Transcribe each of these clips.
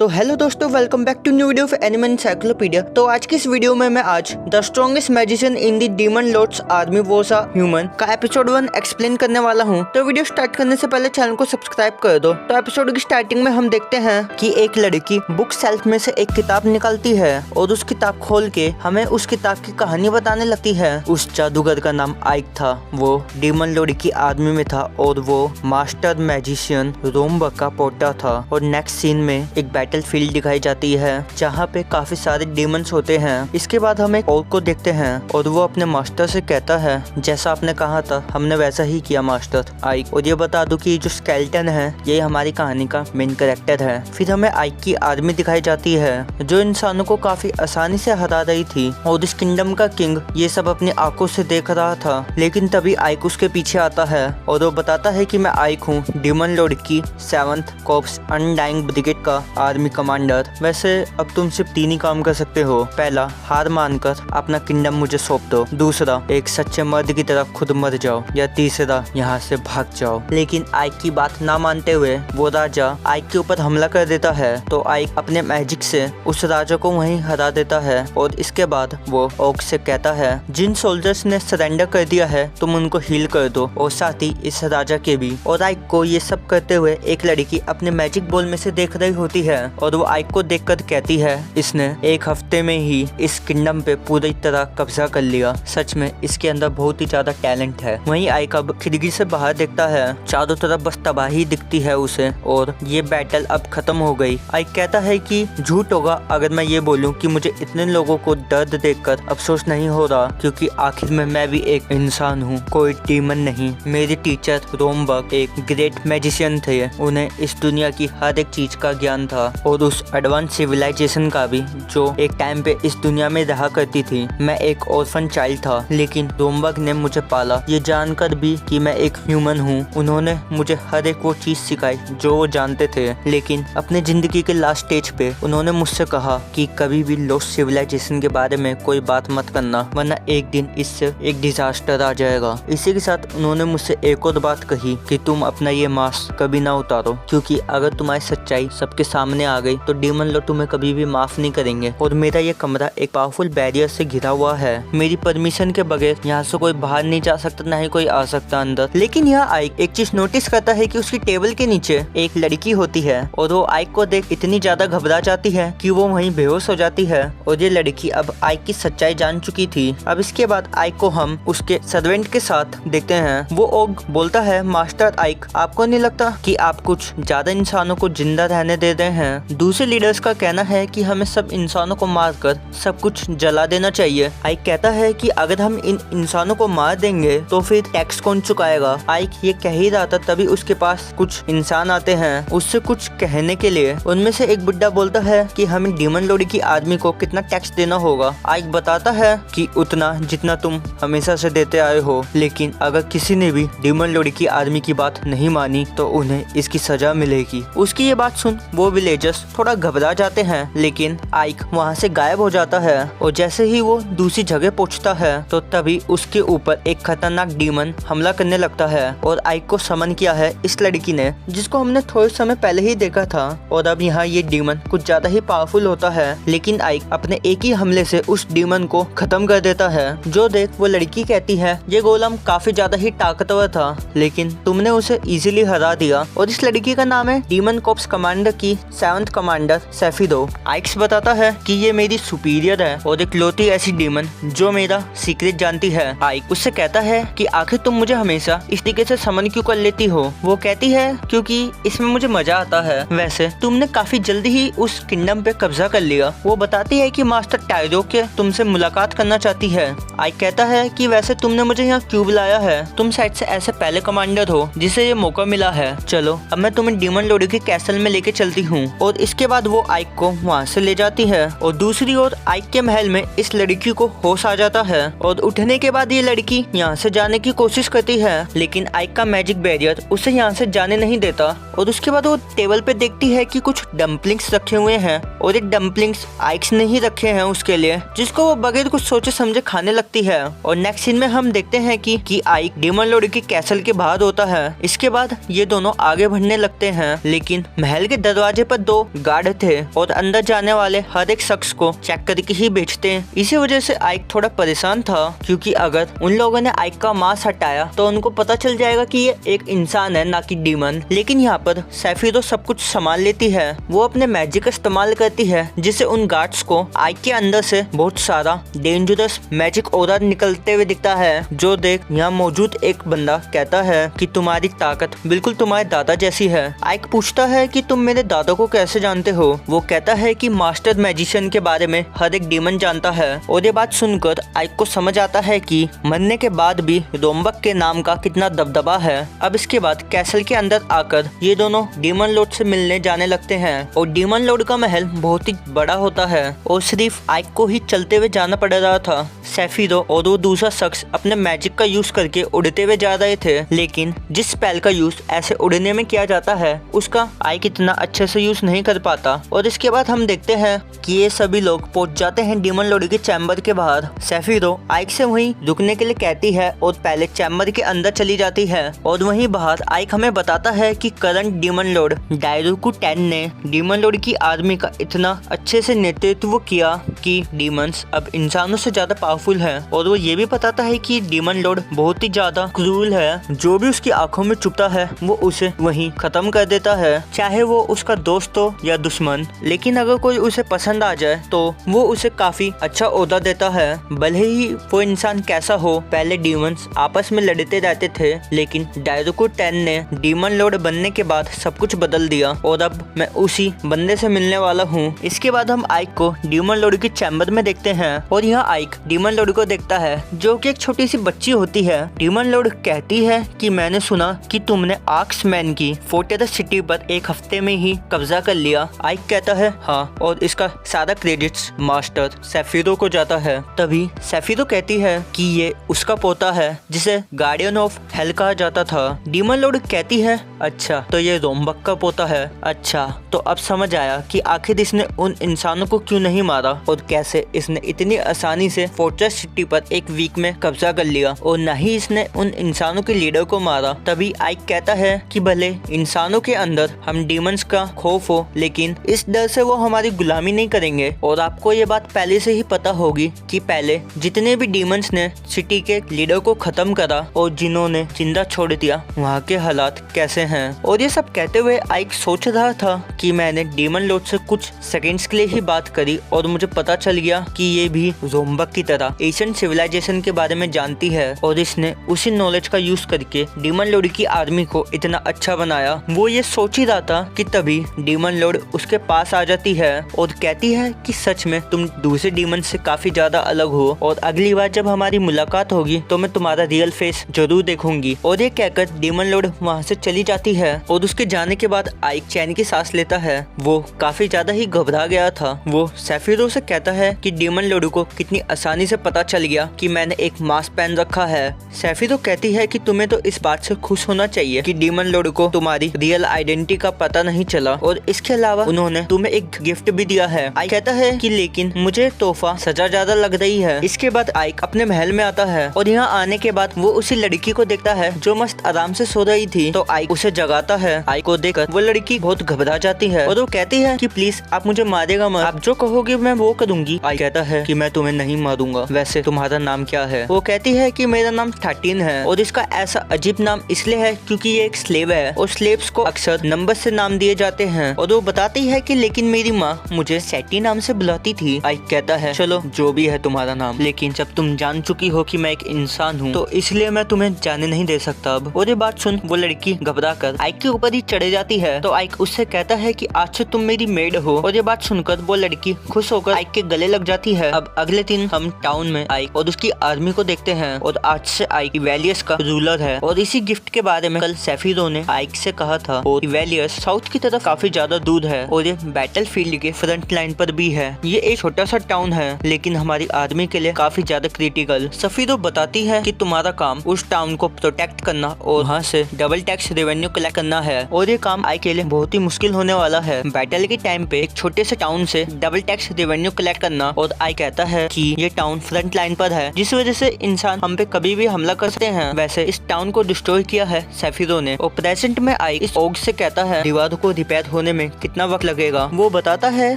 तो हेलो दोस्तों, welcome back to new video of anime encyclopedia. तो आज की इस वीडियो में मैं आज the strongest magician in the demon lord's army was a human का एपिसोड 1 एक्सप्लेन करने वाला हूँ। तो वीडियो स्टार्ट करने से पहले चैनल को सब्सक्राइब कर दो। तो एपिसोड की स्टार्टिंग में हम देखते हैं कि एक लड़की बुक सेल्फ में से एक किताब निकालती है और उस किताब खोल के हमें उस किताब की कहानी बताने लगती है। उस जादूगर का नाम आइक था, वो डीमन लॉर्ड की आर्मी में था और वो मास्टर मैजिशियन रोमबक का पोता था। और नेक्स्ट सीन में एक बैटलफील्ड दिखाई जाती है जहाँ पे काफी सारे डीमंस होते हैं। इसके बाद हम एक ऑर्क को देखते हैं और वो अपने मास्टर से कहता है, जैसा आपने कहा था हमने वैसा ही किया मास्टर आइक। और ये बता दूं कि जो स्केलेटन है ये हमारी कहानी का मेन कैरेक्टर है। फिर हमें आइक की आर्मी दिखाई जाती है जो इंसानों को काफी आसानी से हरा रही थी और इस किंगडम का किंग ये सब अपनी आंखों से देख रहा था। लेकिन तभी आइक उसके पीछे आता है और वो बताता है कि मैं आइक हूँ, डीमन लॉर्ड की 7th कॉर्प्स अनडाइंग ब्रिगेड का आर्मी कमांडर। वैसे अब तुम सिर्फ 3 ही काम कर सकते हो। पहला, हार मानकर अपना किंगडम मुझे सौंप दो। दूसरा, एक सच्चे मर्द की तरह खुद मर जाओ। या तीसरा, यहाँ से भाग जाओ। लेकिन आइक की बात ना मानते हुए वो राजा आइक के ऊपर हमला कर देता है। तो आइक अपने मैजिक से उस राजा को वहीं हरा देता है और इसके बाद वो ऑर्क से कहता है, जिन सोल्जर्स ने सरेंडर कर दिया है तुम उनको हील कर दो और साथ ही इस राजा के भी। और आइक को ये सब करते हुए एक लड़की अपने मैजिक बॉल में से देख रही होती है और वो आइक को देखकर कहती है, इसने एक हफ्ते में ही इस किंगडम पे पूरी तरह कब्जा कर लिया। सच में इसके अंदर बहुत ही ज्यादा टैलेंट है। वहीं आइक अब खिड़की से बाहर देखता है, चारों तरफ बस तबाही दिखती है उसे और ये बैटल अब खत्म हो गई। आइक कहता है कि झूठ होगा अगर मैं ये बोलूं कि मुझे इतने लोगों को दर्द देखकर अफसोस नहीं हो रहा, क्योंकि आखिर में मैं भी एक इंसान हूँ, कोई डीमन नहीं। मेरे टीचर रोमबक एक ग्रेट मैजिशियन थे, उन्हें इस दुनिया की हर एक चीज का ज्ञान था और उस एडवांस सिविलाइजेशन का भी जो एक टाइम पे इस दुनिया में रहा करती थी। मैं एक ऑर्फन चाइल्ड था लेकिन रोमबक ने मुझे पाला, ये जानकर भी कि मैं एक ह्यूमन हूँ। उन्होंने मुझे हर एक वो चीज सिखाई जो वो जानते थे। लेकिन अपने जिंदगी के लास्ट स्टेज पे उन्होंने मुझसे कहा कि कभी भी लॉस्ट सिविलाइजेशन के बारे में कोई बात मत करना, वरना एक दिन इससे एक डिजास्टर आ जाएगा। इसी के साथ उन्होंने मुझसे एक और बात कही कि तुम अपना ये मास्क कभी ना उतारो, क्योंकि अगर तुम्हारी सच्चाई सबके सामने आ गई तो डीमन लॉर्ड तुम्हें कभी भी माफ नहीं करेंगे। और मेरा ये कमरा एक पावरफुल बैरियर से घिरा हुआ है, मेरी परमिशन के बगैर यहाँ से कोई बाहर नहीं जा सकता, ना ही कोई आ सकता अंदर। लेकिन यहाँ आइक एक चीज नोटिस करता है कि उसकी टेबल के नीचे एक लड़की होती है और वो आइक को देख इतनी ज्यादा घबरा जाती है कि वो वहीं बेहोश हो जाती है। और ये लड़की अब आइक की सच्चाई जान चुकी थी। अब इसके बाद आइक को हम उसके सर्वेंट के साथ देखते हैं। वो ओग बोलता है, मास्टर आइक, आपको नहीं लगता कि आप कुछ ज्यादा इंसानों को जिंदा रहने दे रहे हैं? दूसरे लीडर्स का कहना है कि हमें सब इंसानों को मारकर सब कुछ जला देना चाहिए। आइक कहता है कि अगर हम इन इंसानों को मार देंगे तो फिर टैक्स कौन चुकाएगा? आइक ये कह ही रहा था तभी उसके पास कुछ इंसान आते हैं उससे कुछ कहने के लिए। उनमें से एक बुड्ढा बोलता है कि हमें डीमन लॉर्ड की आर्मी को कितना टैक्स देना होगा। आइक बताता है कि उतना जितना तुम हमेशा से देते आए हो, लेकिन अगर किसी ने भी डीमन लॉर्ड की आर्मी की बात नहीं मानी तो उन्हें इसकी सजा मिलेगी। उसकी ये बात सुन वो विलेजर्स थोड़ा घबरा जाते हैं, लेकिन आइक वहाँ से गायब हो जाता है। और जैसे ही वो दूसरी जगह पहुँचता है तो तभी उसके ऊपर एक खतरनाक डीमन हमला करने लगता है और आइक को समन किया है इस लड़की ने, जिसको हमने थोड़े समय पहले ही देखा था। और अब यहाँ ये डीमन कुछ ज्यादा ही पावरफुल होता है, लेकिन आइक अपने एक ही हमले से उस डीमन को खत्म कर देता है। जो देख वो लड़की कहती है, ये गोलम काफी ज्यादा ही ताकतवर था लेकिन तुमने उसे इजीली हरा दिया। और इस लड़की का नाम है डीमन कॉर्प्स कमांडर की 7th कमांडर सेफिरो। आइक्स बताता है कि ये मेरी सुपीरियर है और इकलौती ऐसी डीमन जो मेरा सीक्रेट जानती है। आइक उससे कहता है कि आखिर तुम मुझे हमेशा इस तरीके से समन क्यों कर लेती हो? वो कहती है क्योंकि इसमें मुझे मजा आता है। वैसे तुमने काफी जल्दी ही उस किंगडम पे कब्जा कर लिया। वो बताती है कि मास्टर टायरो के तुमसे मुलाकात करना चाहती है। आइक कहता है कि वैसे तुमने मुझे यहाँ क्यों बुलाया है? तुम शायद से ऐसे पहले कमांडर हो जिसे ये मौका मिला है। चलो अब मैं तुम्हें डीमन लॉर्ड के कैसल में लेके चलती हूँ। और इसके बाद वो आइक को वहाँ से ले जाती है। और दूसरी ओर आइक के महल में इस लड़की को होश आ जाता है और उठने के बाद ये लड़की यहाँ से जाने की कोशिश करती है, लेकिन आइक का मैजिक बैरियर उसे यहाँ से जाने नहीं देता। और उसके बाद वो टेबल पे देखती है कि कुछ डम्पलिंग्स रखे हुए हैं और ये डम्पलिंग्स आइक्स ने ही रखे हैं उसके लिए, जिसको वो बगैर कुछ सोचे समझे खाने लगती है। और नेक्स्ट सीन में हम देखते हैं कि आइक डीमन लॉर्ड के कैसल के बाहर होता है। इसके बाद ये दोनों आगे बढ़ने लगते हैं, लेकिन महल के दरवाजे पर 2 2 गार्ड थे और अंदर जाने वाले हर एक शख्स को चेक करके ही बेचते हैं। इसी वजह से आइक थोड़ा परेशान था, क्योंकि अगर उन लोगों ने आइक का मांस हटाया तो उनको पता चल जाएगा कि ये एक इंसान है, ना कि डीमन। लेकिन यहाँ पर सेफिरो सब कुछ संभाल लेती है। वो अपने मैजिक का इस्तेमाल करती है, जिससे उन गार्ड्स को आइक के अंदर से बहुत सारा डेंजरस मैजिक ऑरा निकलते हुए दिखता है, जो देख यहाँ मौजूद एक बंदा कहता है कि तुम्हारी ताकत बिल्कुल तुम्हारे दादा जैसी है। आइक पूछता है कि तुम मेरे दादा को कैसे जानते हो। वो कहता है कि मास्टर मैजिशियन के बारे में हर एक डीमन जानता है। और ये बात सुनकर आइक को समझ आता है कि मरने के बाद भी रोम्बक के नाम का कितना दबदबा है। अब इसके बाद कैसल के अंदर आकर ये दोनों डीमन लॉर्ड से मिलने जाने लगते हैं और डीमन लॉर्ड का महल बहुत ही बड़ा होता है और सिर्फ आइक को ही चलते हुए जाना पड़ रहा था। सेफिरो और वो दूसरा शख्स अपने मैजिक का यूज करके उड़ते हुए जा रहे थे, लेकिन जिस स्पेल का यूज ऐसे उड़ने में किया जाता है उसका आइक इतना अच्छे से यूज नहीं कर पाता। और इसके बाद हम देखते हैं कि ये सभी लोग पहुंच जाते हैं डीमन लॉर्ड के चैम्बर के बाहर। सेफिरो आइक से वहीं रुकने के लिए कहती है और पहले चैम्बर के अंदर चली जाती है और वहीं बाहर आइक हमें बताता है कि करंट डीमन लॉर्ड डायरुकु 10 ने डीमन लॉर्ड की आर्मी का इतना अच्छे से नेतृत्व किया कि डीमंस अब इंसानों से ज्यादा पावरफुल है। और वो ये भी बताता है कि डीमन लॉर्ड बहुत ही ज्यादा क्रूर है, जो भी उसकी आंखों में चुभता है वो उसे वहीं खत्म कर देता है, चाहे वो उसका दोस्त हो या दुश्मन। लेकिन अगर कोई उसे पसंद आ जाए तो वो उसे काफी अच्छा ओहदा देता है, भले ही वो इंसान कैसा हो। पहले डीमंस आपस में लड़ते रहते थे, लेकिन डायरुकु 10 ने डीमन लॉर्ड बनने के बाद सब कुछ बदल दिया और अब मैं उसी बंदे से मिलने वाला हूँ। इसके बाद हम आइक को डीमन लॉर्ड के चैम्बर में देखते हैं और यहाँ आइक डीमन लॉर्ड को देखता है, जो कि एक छोटी सी बच्ची होती है। डीमन लॉर्ड कहती है कि मैंने सुना कि तुमने आर्क्समैन की फोर्ट्रेस सिटी पर एक हफ्ते में ही कब्जा कर लिया। आइक कहता है हाँ, और इसका सारा क्रेडिट्स मास्टर सेफिरो को जाता है। तभी सेफिरो कहती है कि ये उसका पोता है जिसे गार्डियन ऑफ हेल कहा जाता था। डीमन लॉर्ड कहती है अच्छा, तो ये रोम्बक का पोता है। अच्छा, तो अब समझ आया कि आखिर इसने उन इंसानों को क्यों नहीं मारा और कैसे इसने इतनी आसानी से फोर्ट्रेस सिटी पर एक वीक में कब्जा कर लिया और न ही इसने उन इंसानों के लीडर को मारा। तभी आइक कहता है कि भले इंसानों के अंदर हम डीमंस का खौफ हो, लेकिन इस डर से वो हमारी गुलामी नहीं करेंगे। और आपको ये बात पहले से ही पता होगी कि पहले जितने भी डीमंस ने सिटी के लीडर को खत्म करा और जिन्होंने जिंदा छोड़ दिया, वहाँ के हालात कैसे हैं। और ये सब कहते हुए आइक सोच रहा था कि मैंने डीमन लॉर्ड से कुछ सेकंड्स के लिए ही बात करी और मुझे पता चल गया कि ये भी रोम्बक की तरह एशियन सिविलाइजेशन के बारे में जानती है और इसने उसी नॉलेज का यूज करके डीमन लॉर्ड की आर्मी को इतना अच्छा बनाया। वो ये सोच ही रहा था कि तभी डीमन लॉर्ड उसके पास आ जाती है और कहती है कि सच में तुम दूसरे डीमन से काफी ज्यादा अलग हो और अगली बार जब हमारी मुलाकात होगी तो मैं तुम्हारा रियल फेस जरूर देखूंगी। और ये कहकर डीमन लॉर्ड वहाँ से चली जाती है और उसके जाने के बाद आइक चैन की सांस लेता है। वो काफी ज्यादा ही घबरा गया था। वो सेफिरो से कहता है कि डीमन लॉर्ड को कितनी आसानी से पता चल गया कि मैंने एक मास्क पहन रखा है। सेफिरो कहती है कि तुम्हें तो इस बात से खुश होना चाहिए कि डीमन लॉर्ड को तुम्हारी रियल आइडेंटिटी का पता नहीं चला और इसके अलावा उन्होंने तुम्हें एक गिफ्ट भी दिया है। आइक कहता है कि लेकिन मुझे तोहफा सजा ज्यादा लग रही है। इसके बाद आइक अपने महल में आता है और यहाँ आने के बाद वो उसी लड़की को देखता है जो मस्त आराम से सो रही थी। तो आइक उसे जगाता है। आइक को देखकर वो लड़की बहुत घबरा जाती है और वो कहती है कि प्लीज आप मुझे मारेगा मत, आप जो कहोगे मैं वो करूंगी। आइक कहता है कि मैं तुम्हें नहीं मारूंगा, वैसे तुम्हारा नाम क्या है। वो कहती है कि मेरा नाम 13 है और इसका ऐसा अजीब नाम इसलिए है क्योंकि ये एक स्लेव है और स्लेव्स को अक्सर नंबर से नाम दिए जाते हैं। और वो बताती है कि लेकिन मेरी माँ मुझे सैटी नाम से बुलाती थी। आइक कहता है चलो जो भी है तुम्हारा नाम, लेकिन जब तुम जान चुकी हो कि मैं एक इंसान हूँ तो इसलिए मैं तुम्हें जाने नहीं दे सकता अब। और ये बात सुन वो लड़की घबरा कर आइक के ऊपर ही चढ़े जाती है। तो आइक उससे कहता है कि आज से तुम मेरी मेड हो। और ये बात सुनकर वो लड़की खुश होकर आइक के गले लग जाती है। अब अगले दिन हम टाउन में आइक और उसकी आर्मी को देखते हैं और आज से आइक इवेलियस का रूलर है। और इसी गिफ्ट के बारे में कल सेफिरो ने आइक से कहा था। और इवेलियस साउथ की तरफ काफी ज्यादा दूर है और ये बैटल फील्ड के फ्रंट लाइन पर भी है। ये एक छोटा सा टाउन है लेकिन हमारी आर्मी के लिए काफी ज्यादा क्रिटिकल। सेफिरो बताती है कि तुम्हारा काम उस टाउन को प्रोटेक्ट करना और वहाँ से डबल टैक्स रेवेन्यू कलेक्ट करना है और ये काम आइक के लिए बहुत ही मुश्किल होने वाला है। बैटल के टाइम पे एक छोटे से टाउन से डबल टैक्स रेवेन्यू कलेक्ट करना। और आइक कहता है कि ये टाउन फ्रंट लाइन पर है जिस वजह से इंसान हम पे कभी भी हमला कर सकते हैं। वैसे इस टाउन को डिस्ट्रॉय किया है सेफिरो ने और प्रेजेंट में आइक इस ओग से कहता है दीवारों को रिपेयर होने में कितना वक्त लगेगा। वो बताता है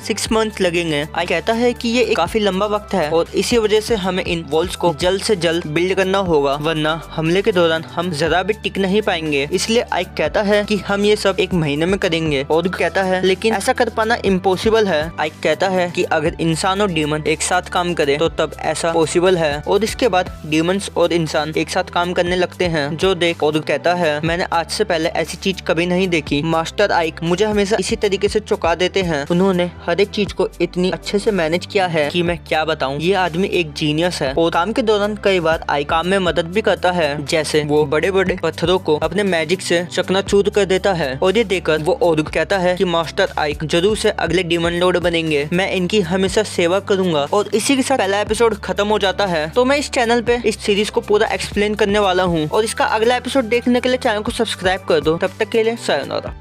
6 मंथ लगेंगे। आई कहता है कि ये एक काफी लंबा वक्त है और इसी वजह से हमें इन वॉल्स को जल्द से जल्द बिल्ड करना होगा, वरना हमले के दौरान हम जरा भी टिक नहीं पाएंगे। इसलिए आइक कहता है कि हम ये सब 1 महीने में करेंगे। और कहता है लेकिन ऐसा कर पाना इम्पॉसिबल है। आइक कहता है कि अगर इंसान और डीमन एक साथ काम करे तो तब ऐसा पॉसिबल है। और इसके बाद डीमंस और इंसान एक साथ काम करने लगते हैं, जो देख और कहता है मैंने आज से पहले ऐसी चीज कभी नहीं देखी। मास्टर आइक मुझे हमेशा इसी तरीके से चौंका देते हैं। उन्होंने हर एक चीज को इतनी अच्छे से मैनेज किया है कि मैं क्या बताऊं। ये आदमी एक जीनियस है। और काम के दौरान कई बार आइक काम में मदद भी करता है, जैसे वो बड़े बड़े पत्थरों को अपने मैजिक से चकनाचूर कर देता है। और ये देखकर वो और कहता है कि मास्टर आइक जरूर से अगले डीमन लॉर्ड बनेंगे, मैं इनकी हमेशा सेवा करूंगा। और इसी के साथ पहला एपिसोड खत्म हो जाता है। तो मैं इस चैनल पे इस सीरीज को पूरा एक्सप्लेन करने वाला हूँ और इसका अगला एपिसोड देखने के लिए चैनल को सब्सक्राइब कर दो। तब तक के लिए सायोनारा।